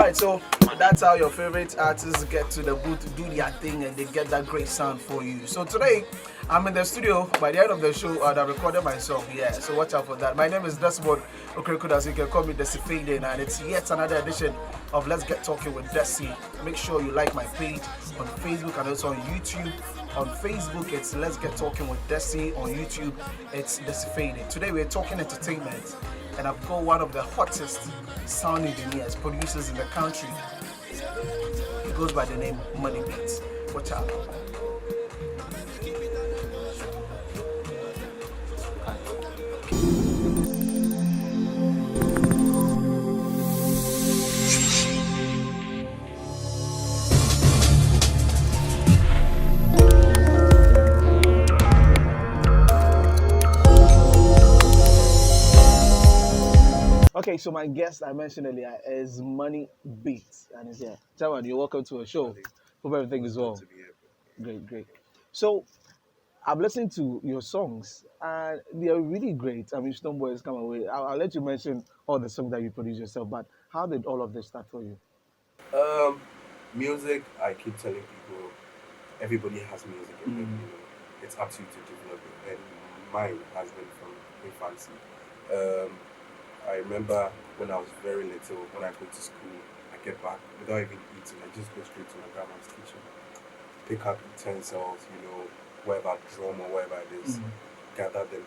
Alright, so that's how your favorite artists get to the booth to do their thing and they get that great sound for you. So today, I'm in the studio. By the end of the show, I recorded my song. Yeah, so watch out for that. My name is Dessy, as you can call me Dessy Fading, and it's yet another edition of Let's Get Talking with Dessy. Make sure you like my page on Facebook and also on YouTube. On Facebook, it's Let's Get Talking with Dessy. On YouTube, it's Dessy Fading. Today, we're talking entertainment, and I've got one of the hottest sound engineers, producers in the country. He goes by the name Monie Beatz. Watch out. Okay, so my guest I mentioned earlier is Monie Beatz, and he's here. Chairman, you're welcome to a show. Hope everything is well. Great. So, I'm listening to your songs, and they are really great. I mean, Stonebwoy has come away. I'll let you mention all the songs that you produce yourself, but how did all of this start for you? Music, I keep telling people, everybody has music in them, it's up to you to develop it, and mine has been from infancy. I remember when I was very little, when I go to school, I get back without even eating, I just go straight to my grandma's kitchen, pick up utensils, whatever drum or whatever it is, gather them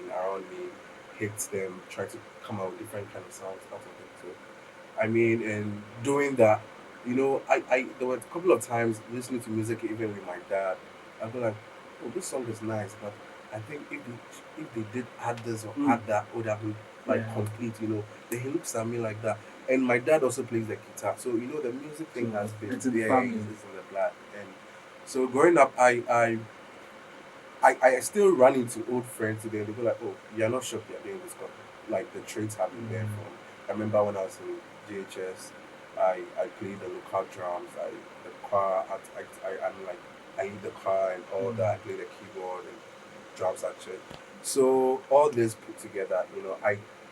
around me, hit them, try to come out with different kind of sounds out of it. So, and doing that, I there were a couple of times listening to music even with my dad, I'd be like, oh, this song is nice, but I think if they did add this or add that, it would have been complete, Then he looks at me like that. And my dad also plays the guitar. So, the music thing has been it's in the family. It's in the blood. And so growing up, I still run into old friends today. They go like, oh, you're not sure you're doing this. Like the traits have been there from. I remember when I was in JHS, I played the local drums, the choir, I lead the choir and all that. I play the keyboard and drums at church. So all this put together,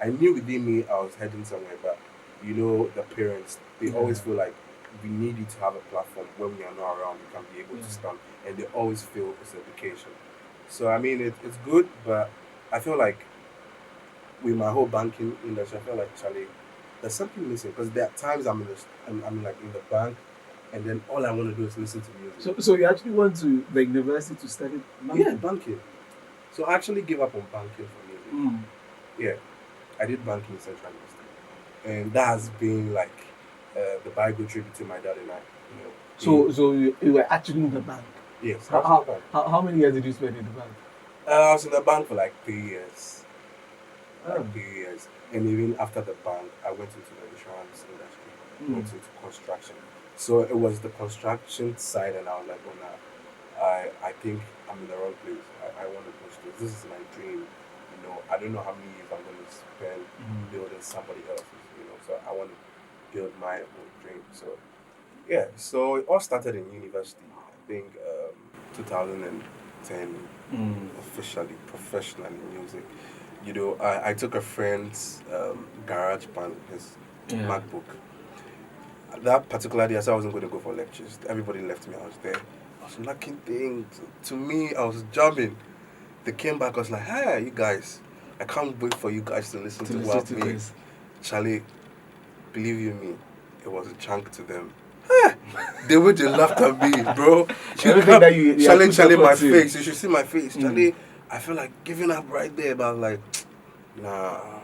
I knew within me I was heading somewhere, but the parents, they always feel like we need you to have a platform when we are not around, we can be able to stand, and they always feel it's education. So it's good, but I feel like with my whole banking industry, I feel like Charlie, there's something missing, because there are times I'm in the bank, and then all I want to do is listen to music. So you actually went to the university to study banking? Yeah, banking. So I actually gave up on banking for music. Yeah, I did banking in Central University, and that has been like the Bible tribute to my dad and I. So you were actually in the bank? Yes. How many years did you spend in the bank? I was in the bank for like 3 years. Like 3 years, and even after the bank, I went into the insurance industry, went into construction. So it was the construction side, and I was like, oh no. I think I'm in the wrong place. I want to push this. This is my dream. I don't know how many years I'm going to spend building somebody else's. So I want to build my own dream. So yeah. So it all started in university. I think 2010 officially, professionally in music. I took a friend's garage band, his MacBook. That particular day, I said I wasn't going to go for lectures. Everybody left me. I was there. I was knocking things. To me, I was jamming. They came back. I was like, "Hey, you guys! I can't wait for you guys to listen to what me." Charlie, believe you me, it was a chunk to them. They would have laughed at me, bro. Charlie, my face. You should see my face, Charlie. I feel like giving up right there, but I was like, nah.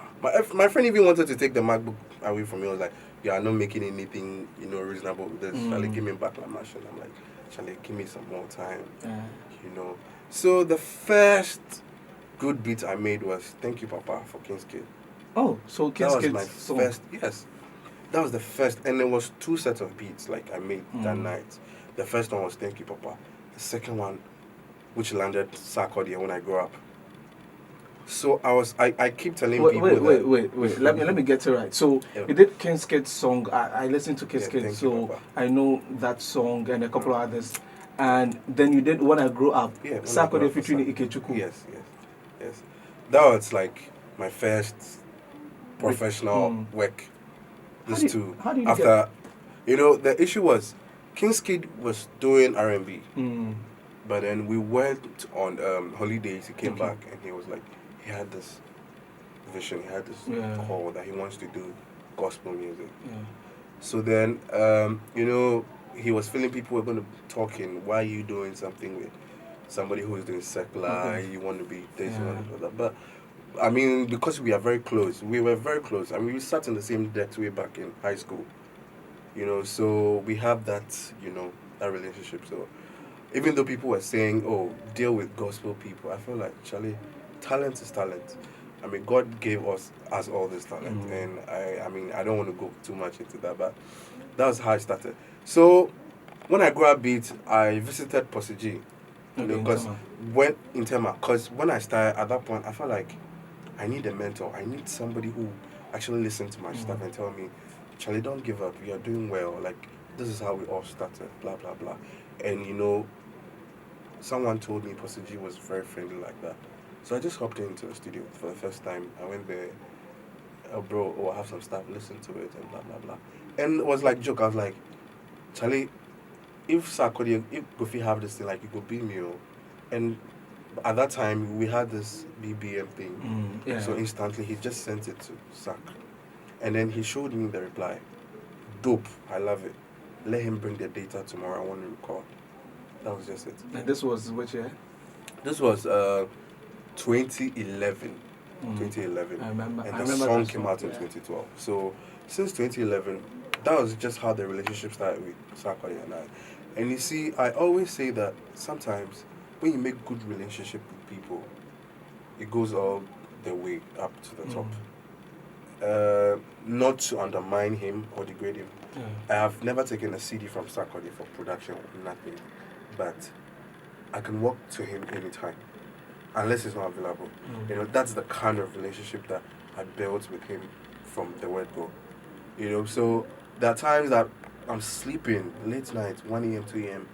My friend even wanted to take the MacBook away from me. I was like, yeah, I'm not making anything, reasonable with this. Charlie, give me back my machine. I'm like, Charlie, give me some more time. So the first good beat I made was Thank You, Papa, for King's Kid. Oh, so King's Kid. That was my first, yes. That was the first, and there was 2 sets of beats like I made that night. The first one was Thank You, Papa. The second one, which landed Sarkodie when I grew up. So I keep telling people wait. Let me get it right. So you did King's Kid song. I listened to King's Kid, so I know that song and a couple of others. And then you did When I Grew Up. Yeah, Sarkodie featuring Ikechukwu. Yes. That was like my first professional work. These two. How do you After, you know, the issue was, King's Kid was doing R&B. But then we went on holidays. He came back and he was like, he had this vision, he had this call that he wants to do gospel music. So then, you know, he was feeling people were going to talking. Why are you doing something with somebody who is doing secular? You want to be this, you want to do that. But I mean, because we are very close, we were very close. I mean, we sat in the same desk way back in high school. You know, so we have that, you know, that relationship. So even though people were saying, oh, deal with gospel people, I feel like, Charlie, talent is talent. I mean, God gave us all this talent. And I mean, I don't want to go too much into that, but that was how I started. So when I grew up beat, I visited Posse G. You know, because when I started at that point, I felt like I need a mentor. I need somebody who actually listen to my stuff and tell me, Charlie, don't give up. You are doing well. Like, this is how we all started, blah, blah, blah. And, you know, someone told me Posse G was very friendly like that. So I just hopped into the studio for the first time. I went there, bro, I have some stuff, listen to it, and blah, blah, blah. And it was like joke. I was like, Charlie, if Sarkodie, if Goofy have this thing, like, you could be me. And at that time, we had this BBM thing. So instantly, he just sent it to Sark. And then he showed me the reply. Dope, I love it. Let him bring the data tomorrow, I want to record. That was just it. And this was which year? This was 2011. 2011. I remember. And the song came out in 2012. So since 2011, that was just how the relationship started with Sarkodie and I. And you see, I always say that sometimes when you make good relationship with people, it goes all the way up to the top. Not to undermine him or degrade him. I have never taken a CD from Sarkodie for production, nothing. But I can walk to him anytime, unless he's not available. You know, that's the kind of relationship that I built with him from the word go. You know, so there are times that I'm sleeping late night, 1 a.m., 2 a.m.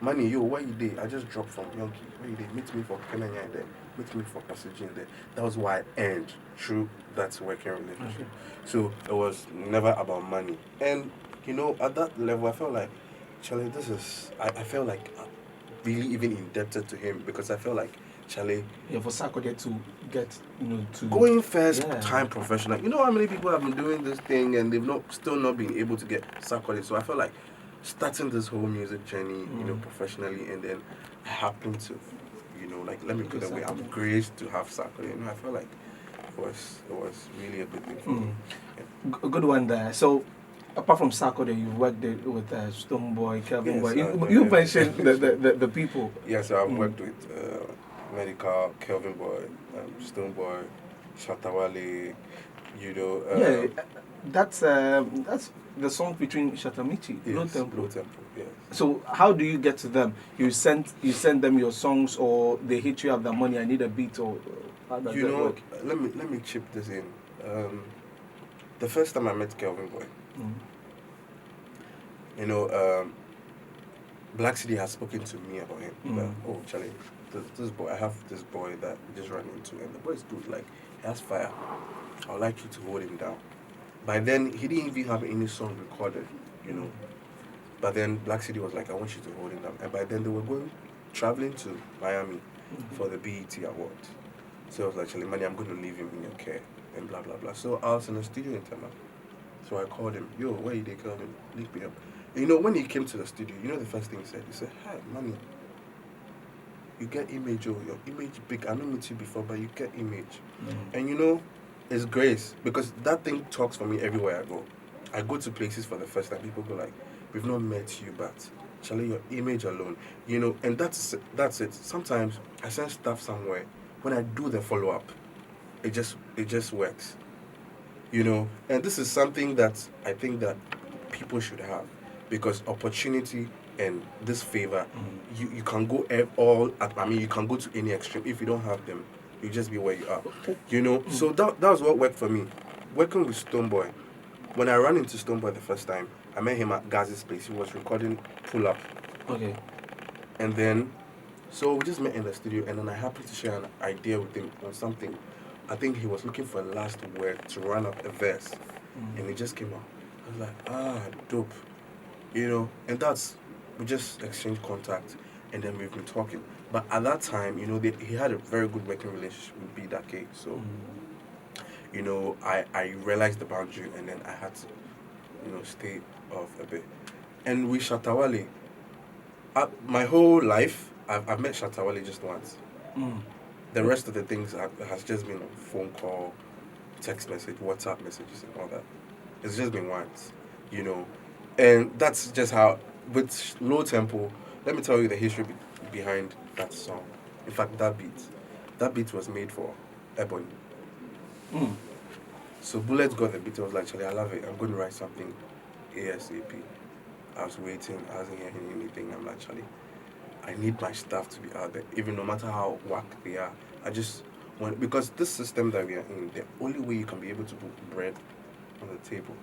Money, yo, where you did? I just dropped from Yonki. Where you did? Meet me for Ghanaian there. Meet me for Passage in there. That was why I earned through that working relationship. So it was never about money. And, you know, at that level, I felt like, Charlie, I felt like really even indebted to him because I felt like, Charlie. Yeah, for Sarkodie to get, you know, to. Going first time professional. You know how many people have been doing this thing and they've still not been able to get Sarkodie. So I felt like starting this whole music journey, you know, professionally, and then I happened to, you know, like, let me put it away. I'm graced to have Sarkodie. You know, I felt like it was really a good thing for me. Yeah. Good one there. So, apart from Sarkodie, you worked with Stonebwoy, Kelvin Boy. You mentioned the people. Yes, I've worked with Medical, Kelvin Boy, Stonebwoy, Shatta Wale, you know. That's the song between Shatamichi, yes, Low Tempo. Low Tempo, yes. So how do you get to them? You send them your songs, or they hit you up the money? I need a beat, or how does that work? Let me chip this in. The first time I met Kelvin Boy, you know, Black City has spoken to me about him. That, oh, Charlie, this boy, I have this boy that we just ran into, and the boy is good. Like, he has fire. I would like you to hold him down. By then, he didn't even have any song recorded, you know. But then Black City was like, I want you to hold him down. And by then, they were traveling to Miami for the BET Awards. So I was like, Charlie, Money, I'm going to leave him in your care, and blah, blah, blah. So I was in the studio in Tema. So I called him, yo, where you they call him? Leave me up. And, you know, when he came to the studio, you know the first thing he said? He said, hi, Money, you get image, your image big. I don't meet you before, but you get image. And, you know, it's grace, because that thing talks for me everywhere I go. I go to places for the first time, people go like, we've not met you, but Charlie, your image alone, you know, and that's it. Sometimes I send stuff somewhere, when I do the follow-up, it just works, you know. And this is something that I think that people should have, because opportunity and this favor, you can go you can go to any extreme. If you don't have them, you just be where you are, you know. So that was what worked for me. Working with Stonebwoy, when I ran into Stonebwoy the first time, I met him at Gaz's place. He was recording Pull Up. Okay. And then, so we just met in the studio, and then I happened to share an idea with him on something. I think he was looking for a last word to run up a verse, and it just came out. I was like, dope. And we just exchanged contact, and then we've been talking. But at that time, he had a very good working relationship with B.K. So, I realized the boundary, and then I had to, stay off a bit. And with Shatta Wale, my whole life, I've met Shatta Wale just once. The rest of the things has just been a phone call, text message, WhatsApp messages, and all that. It's just been once, And that's just how, with Low Tempo, let me tell you the history behind that song. In fact, that beat was made for Ebony. So Bullet got the beat. I was like, actually, I love it. I'm going to write something ASAP. I was waiting. I wasn't hearing anything. I'm like, Charlie, I need my stuff to be out there, even no matter how whack they are. I just want, because this system that we are in, the only way you can be able to put bread on the table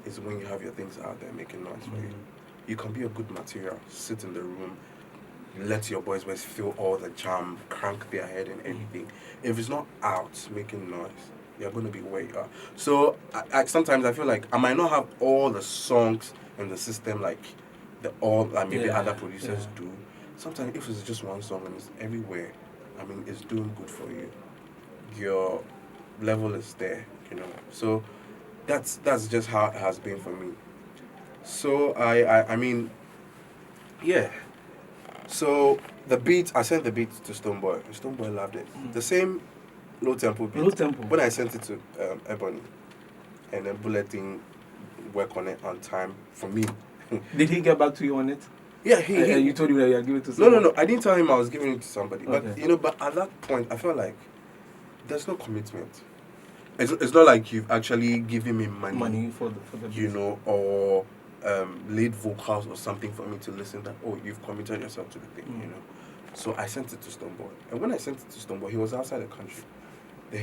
is when you have your things out there making noise for you. You can be a good material, sit in the room, let your boys feel all the jam, crank their head and everything. If it's not out making noise, you're going to be where you are. So sometimes I feel like I might not have all the songs in the system like maybe other producers do. Sometimes if it's just one song and it's everywhere, I mean, it's doing good for you. Your level is there, So that's just how it has been for me. So I mean, yeah. So the beat, I sent the beat to Stonebwoy. Stonebwoy loved it. The same low tempo beat. Low tempo. When I sent it to Ebony, and then Bullet didn't work on it on time for me. Did he get back to you on it? Yeah, you told him that you are giving it to somebody? No. I didn't tell him I was giving it to somebody. Okay. But but at that point, I felt like there's no commitment. It's not like you've actually given me money for the or lead vocals or something for me to listen that, you've committed yourself to the thing, So I sent it to Stonebwoy. And when I sent it to Stonebwoy, he was outside the country. Then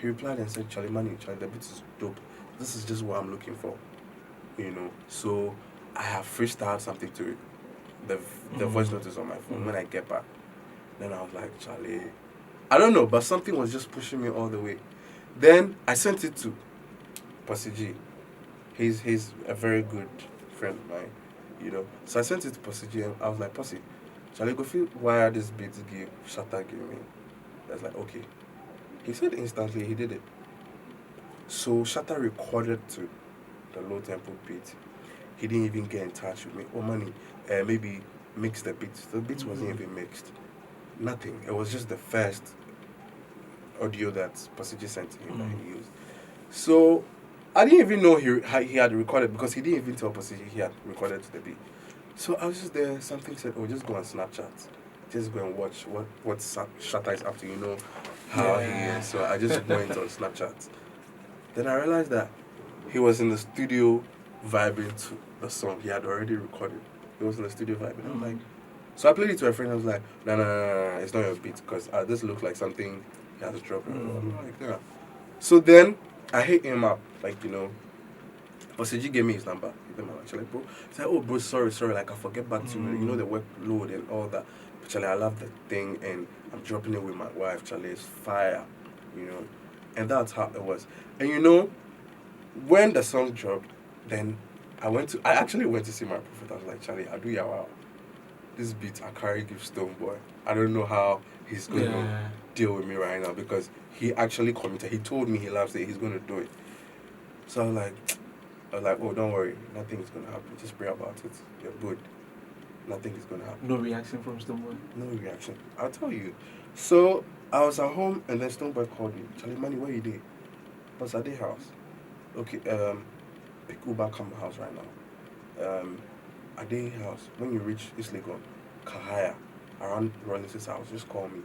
he replied and said, Charlie, the beat is dope. This is just what I'm looking for. So I have freestyled something to it. The voice note is on my phone. When I get back, then I was like, Charlie, I don't know, but something was just pushing me all the way. Then I sent it to Pussy G. He's a very good friend of mine, So I sent it to Pussy G and I was like, Pussy, shall I go feel why this beat give Shatta give me? I was like, okay. He said instantly he did it. So Shatta recorded to the low tempo beat. He didn't even get in touch with me. Monie, maybe mix the beat. The beat wasn't even mixed. Nothing. It was just the first audio that Pussy G sent to him that he used. So I didn't even know he had recorded because he didn't even tell Pussy he had recorded to the beat. So I was just there. Something said, just go on Snapchat. Just go and watch what Shatta is up to. How he is. So I just went on Snapchat. Then I realized that he was in the studio vibing to the song he had already recorded. He was in the studio vibing. I'm like, so I played it to a friend. I was like, no, it's not your beat because this looks like something he has dropped. I'm like, yeah. So then I hit him up, Osiji gave me his number. I'm like, bro. He said, bro, sorry, like I forget back to you. The workload and all that. But Charlie, I love the thing and I'm dropping it with my wife. Charlie, it's fire, And that's how it was. And when the song dropped, then I actually went to see my prophet. I was like, Charlie, I do yawa. This beat I carry give Stonebwoy. I don't know how he's going to deal with me right now because he actually committed. He told me he loves it. He's going to do it. So I was like, don't worry. Nothing is going to happen. Just pray about it. You're good. Nothing is going to happen. No reaction from Stonebwoy? No reaction. I'll tell you. So I was at home and then Stonebwoy called me. Charlie, Monie, where you did? I was at their house. Okay, pick Uber, come to house right now. At their house, when you reach East Legon, Kahaya, around Rollins's house, just call me.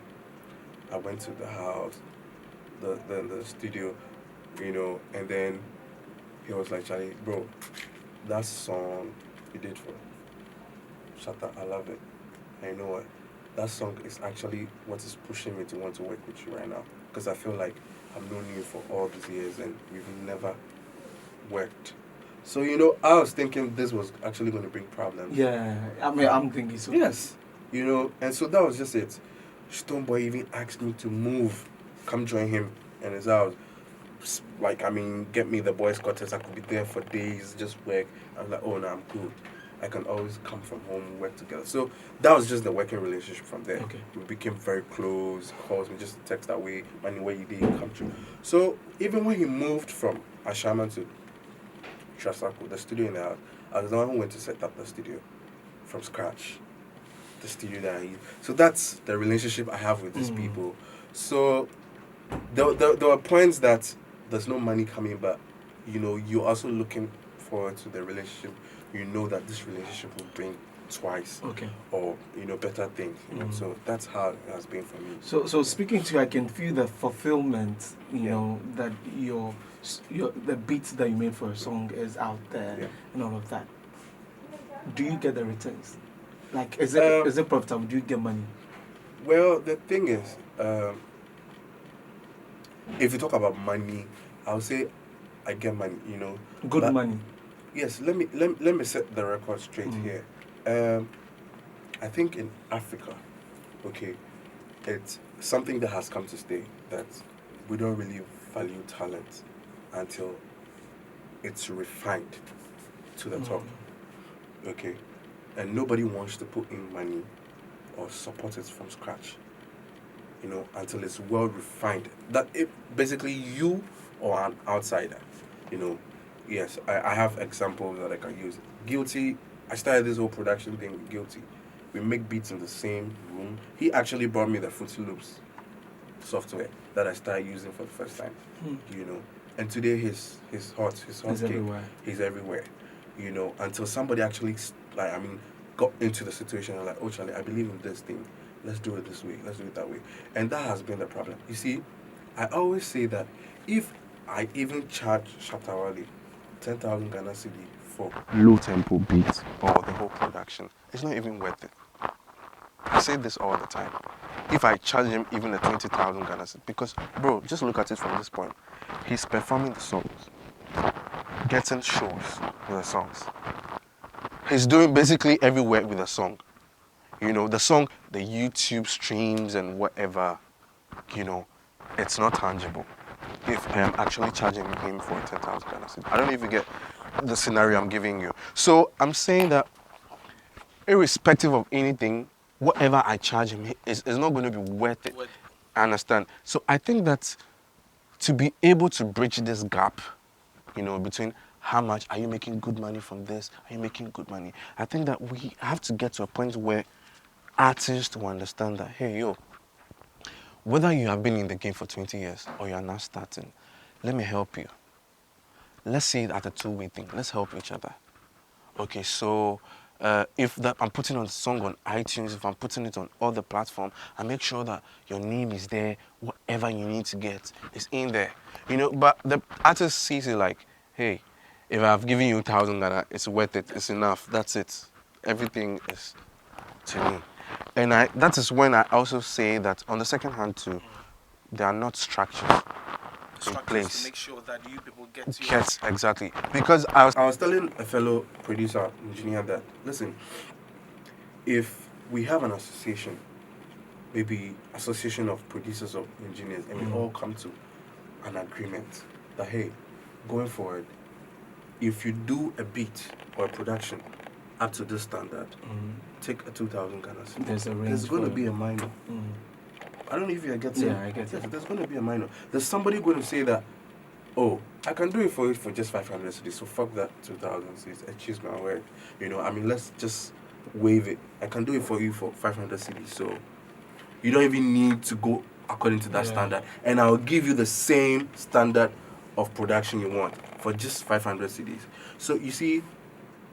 I went to the house, the studio, and then he was like, Charlie, bro, that song you did for Shatta, I love it. And you know what? That song is actually what is pushing me to want to work with you right now. Because I feel like I've known you for all these years and we've never worked. So, I was thinking this was actually going to bring problems. Yeah, I'm thinking so. Yes. And so that was just it. Stonebwoy even asked me to move, come join him in his house. like, I mean, get me the boys' quarters. I could be there for days, just work. I was like, oh no, I'm good. I can always come from home, work together. So that was just the working relationship from there. Okay. We became very close. Calls me, just text away, money where you did, come through. So even when he moved from Ashama to Trasako, the studio in the house, I was the one who went to set up the studio from scratch. The studio that I use. So that's the relationship I have with these people. So there were points that there's no money coming, but you know, you're also looking forward to the relationship. You know that this relationship will bring twice, or you know, better things. You know, so that's how it has been for me. So speaking to you, I can feel the fulfillment. You know that your the beats that you made for a song is out there and all of that. Do you get the returns? Like, is it profitable? Do you get money? Well, the thing is, if you talk about money, I'll say I get money. You know, good money. Yes, let me set the record straight here. I think in Africa, okay, it's something that has come to stay, that we don't really value talent until it's refined to the top, okay, and nobody wants to put in money or support it from scratch, you know, until it's well refined. That it basically you or an outsider, you know. Yes, I have examples that I can use. Guilty, I started this whole production thing with Guilty. We make beats in the same room. He actually brought me the Fruity Loops software that I started using for the first time. You know, and today he's hot. He's everywhere. He's everywhere. You know, until somebody actually got into the situation and like, oh Charlie, I believe in this thing. Let's do it this way. Let's do it that way. And that has been the problem. You see, I always say that if I even charge Shatta Wale 10,000 Ghana cedi for low tempo beats or the whole production, it's not even worth it. I say this all the time. If I charge him even the 20,000 Ghana cedi, because bro, just look at it from this point. He's performing the songs, getting shows with the songs. He's doing basically everywhere with the song. You know, the song, the YouTube streams and whatever, you know, it's not tangible. If I am actually charging him for 10,000 Ghana cedi. I don't even get the scenario I'm giving you. So I'm saying that irrespective of anything, whatever I charge him is not going to be worth it. I understand. So I think that to be able to bridge this gap, you know, between how much are you making good money from this, are you making good money, I think that we have to get to a point where artists will understand that, hey, yo, whether you have been in the game for 20 years or you are now starting, let me help you. Let's see it as a two-way thing. Let's help each other. Okay, so if that I'm putting on the song on iTunes, if I'm putting it on other platforms, I make sure that your name is there, whatever you need to get is in there. You know, but the artist sees it like, hey, if I've given you 1,000 Ghana, it's worth it, it's enough, that's it. Everything is to me. And that is when I also say that on the second hand too, there are not structures in place. To make sure that you people get to Yes, exactly. Because I was telling a fellow producer, engineer that, listen, if we have an association, maybe association of producers or engineers, and we all come to an agreement that, hey, going forward, if you do a beat or a production up to this standard, take a 2,000 Ghana cedi. There's going to be a minor. I don't know if you get it. Yeah, I get it. There's going to be a minor. There's somebody going to say that, oh, I can do it for you for just 500 cedi, so fuck that 2,000 cedi. Excuse my word. You know, I mean, let's just waive it. I can do it for you for 500 cedi, so you don't even need to go according to that standard. And I'll give you the same standard of production you want for just 500 cedis. So you see,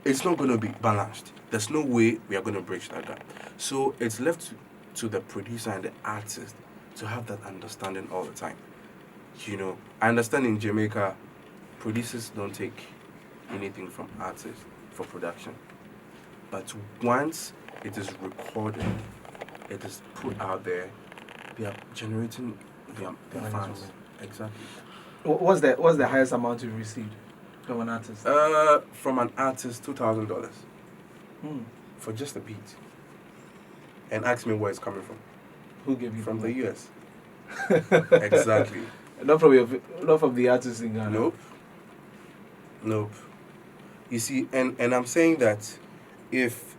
it's not going to be balanced. There's no way we are going to bridge that gap. So it's left to the producer and the artist to have that understanding all the time. You know, I understand in Jamaica, producers don't take anything from artists for production. But once it is recorded, it is put out there, they are generating their fans. Exactly. What's the highest amount you've received from an artist? From an artist, $2,000 for just a beat. And ask me where it's coming from. Who gave you from the US? Exactly. Not from your, not from the artists in Ghana. Nope. Nope. You see, and I'm saying that if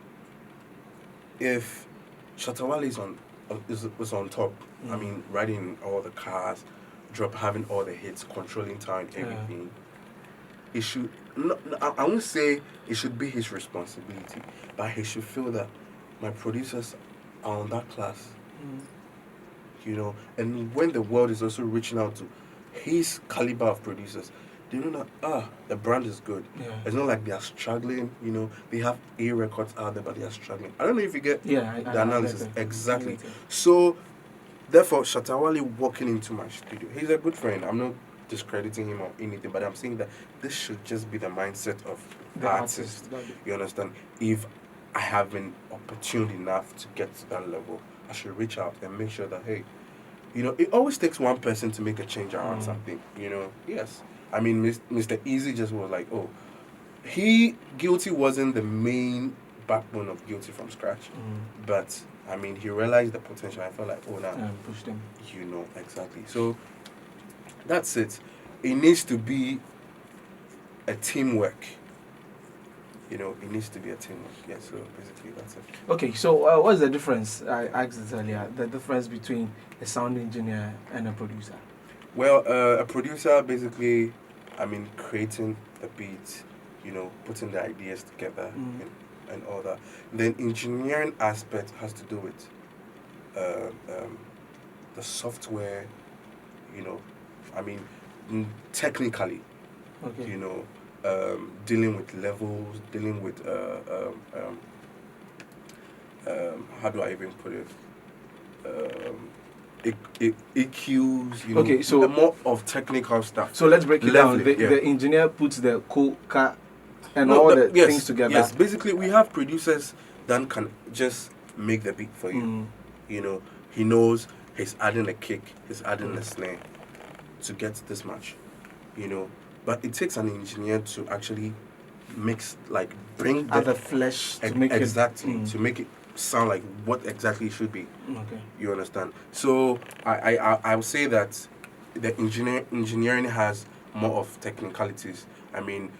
Shatta Wale is on top, I mean, riding all the cars, having all the hits, controlling town, everything. It should. I won't say it should be his responsibility, but he should feel that my producers are on that class. You know, and when the world is also reaching out to his caliber of producers, they know that the brand is good. Yeah. It's not like they are struggling. You know, they have A records out there, but they are struggling. I don't know if you get the analysis exactly. So, therefore, Shatta Wale walking into my studio, he's a good friend. I'm not discrediting him or anything, but I'm saying that this should just be the mindset of the artist. You understand? If I have been opportune enough to get to that level, I should reach out and make sure that, hey, you know, it always takes one person to make a change around something, you know. Yes. I mean, Mr. Easy just was like, oh, Guilty wasn't the main backbone of Guilty from scratch. But, I mean, he realized the potential. I felt like, oh, now. Pushed him. You know, exactly. So, that's it. It needs to be a teamwork. You know, it needs to be a teamwork. Yeah, so basically that's it. Okay, so what's the difference? I asked this earlier. The difference between a sound engineer and a producer? Well, a producer basically, I mean, creating the beat, you know, putting the ideas together and all that. Then engineering aspect has to do with the software, you know, I mean, technically, you know, dealing with levels, dealing with how do I even put it? EQs, you know, okay, so more of technical stuff. So let's break it down. The engineer puts the car and things together. Yes, basically we have producers that can just make the beat for you. You know, he knows he's adding a kick, he's adding a snare to get this much. You know, but it takes an engineer to actually mix, like bring the flesh to make to make it sound like what exactly it should be. Okay. You understand? So I would say that the engineering has more of technicalities. I mean,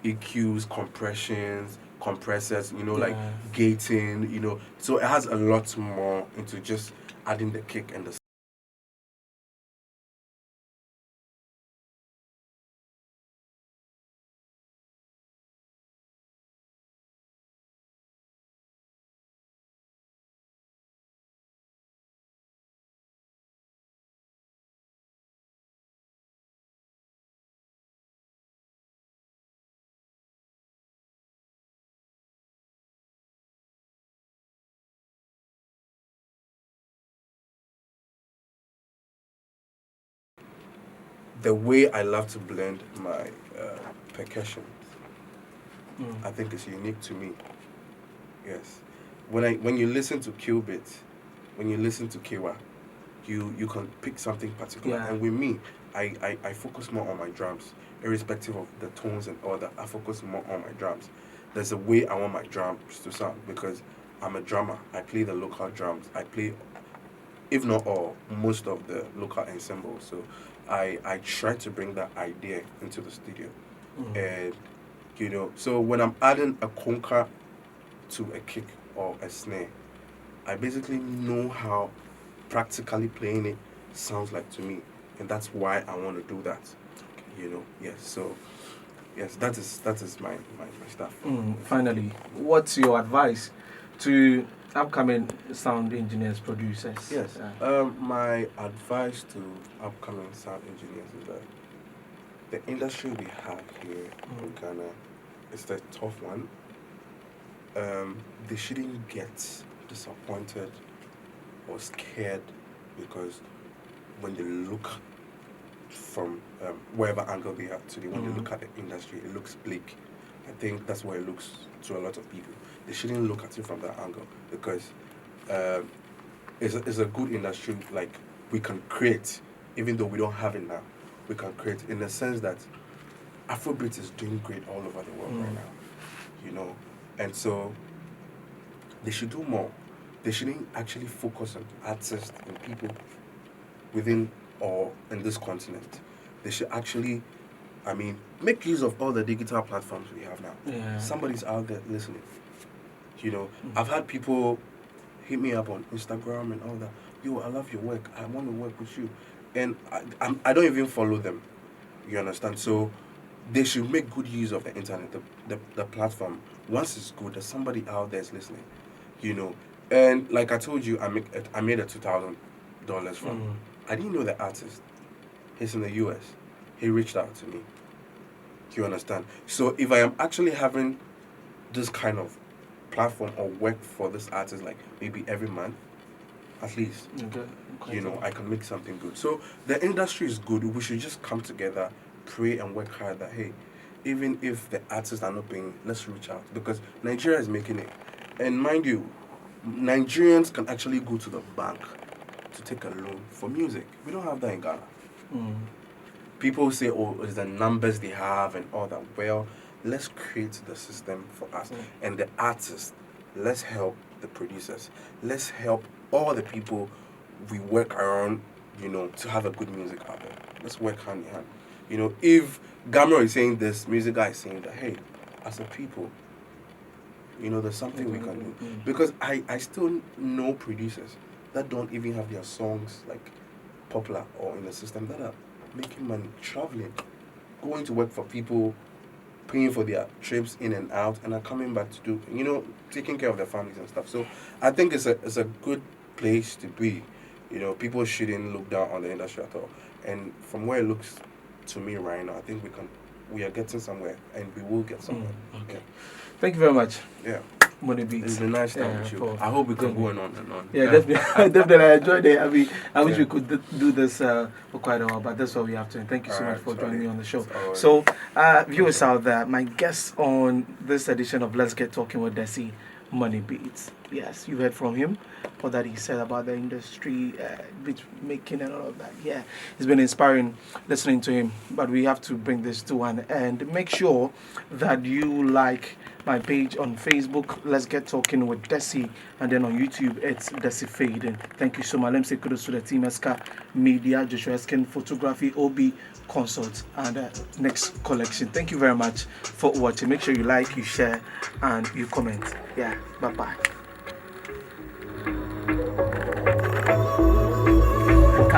EQs, compressions, compressors, you know, like gating, you know. So it has a lot more into just adding the kick and the the way I love to blend my percussion, I think it's unique to me. Yes, when you listen to Qubit, when you listen to Kiwa, you can pick something particular. And with me, I focus more on my drums, irrespective of the tones and all that. I focus more on my drums. There's a way I want my drums to sound because I'm a drummer. I play the local drums. I play, if not all, most of the local ensembles. So I try to bring that idea into the studio. And, you know, so when I'm adding a conga to a kick or a snare, I basically know how practically playing it sounds like to me. And that's why I want to do that. You know, yes. So, yes, that is my stuff. Finally, what's your advice to upcoming sound engineers, producers? Yes. My advice to upcoming sound engineers is that the industry we have here in Ghana is a tough one. They shouldn't get disappointed or scared because when they look from wherever angle they are today, when they look at the industry, it looks bleak. I think that's why it looks to a lot of people. They shouldn't look at it from that angle because it's a good industry. Like, we can create, even though we don't have it now, we can create in the sense that Afrobeat is doing great all over the world right now, you know. And so they should do more. They shouldn't actually focus on artists and people within or in this continent, they should actually, I mean, make use of all the digital platforms we have now. Yeah. Somebody's out there listening. You know, I've had people hit me up on Instagram and all that. Yo, I love your work. I want to work with you. And I don't even follow them. You understand? So they should make good use of the internet, the platform. Once it's good, there's somebody out there is listening. You know. And like I told you, I made a $2,000 from. I didn't know the artist. He's in the US. He reached out to me. You understand? So if I am actually having this kind of platform or work for this artist, like maybe every month, at least, okay. you know, I can make something good. So the industry is good. We should just come together, pray and work hard that, hey, even if the artists are not paying, let's reach out, because Nigeria is making it. And mind you, Nigerians can actually go to the bank to take a loan for music. We don't have that in Ghana. People say, oh, it's the numbers they have and all that. Well, let's create the system for us. And the artists, let's help the producers. Let's help all the people we work around, you know, to have a good music out there. Let's work hand in hand. You know, if Gamro is saying this, music guy is saying that, hey, as a people, you know, there's something we can do. Because I still know producers that don't even have their songs, like, popular or in the system, that are making money, traveling, going to work for people, paying for their trips in and out, and are coming back to do, you know, taking care of their families and stuff. So I think it's a good place to be. You know, people shouldn't look down on the industry at all. And from where it looks to me right now, I think we are getting somewhere, and we will get somewhere. Okay. Thank you very much. Yeah. Monie Beatz. It's been nice time with you. I hope we can go on and on. Yeah, definitely. Definitely. I enjoyed it. I mean, I wish we could do this for quite a while, but that's what we have to. And thank you so much for joining me on the show. So, viewers out there, my guest on this edition of Let's Get Talking with Dessy, Monie Beatz. Yes, you heard from him what that he said about the industry, beat making and all of that. Yeah, it's been inspiring listening to him. But we have to bring this to an end. Make sure that you like my page on Facebook, Let's Get Talking with Dessy, and then on YouTube, it's Dessy Fading. Thank you so much. Let me say kudos to the team, SK Media, Joshua Eskin Photography, OB Consult, and Next Collection. Thank you very much for watching. Make sure you like, you share, and you comment. Yeah, bye-bye.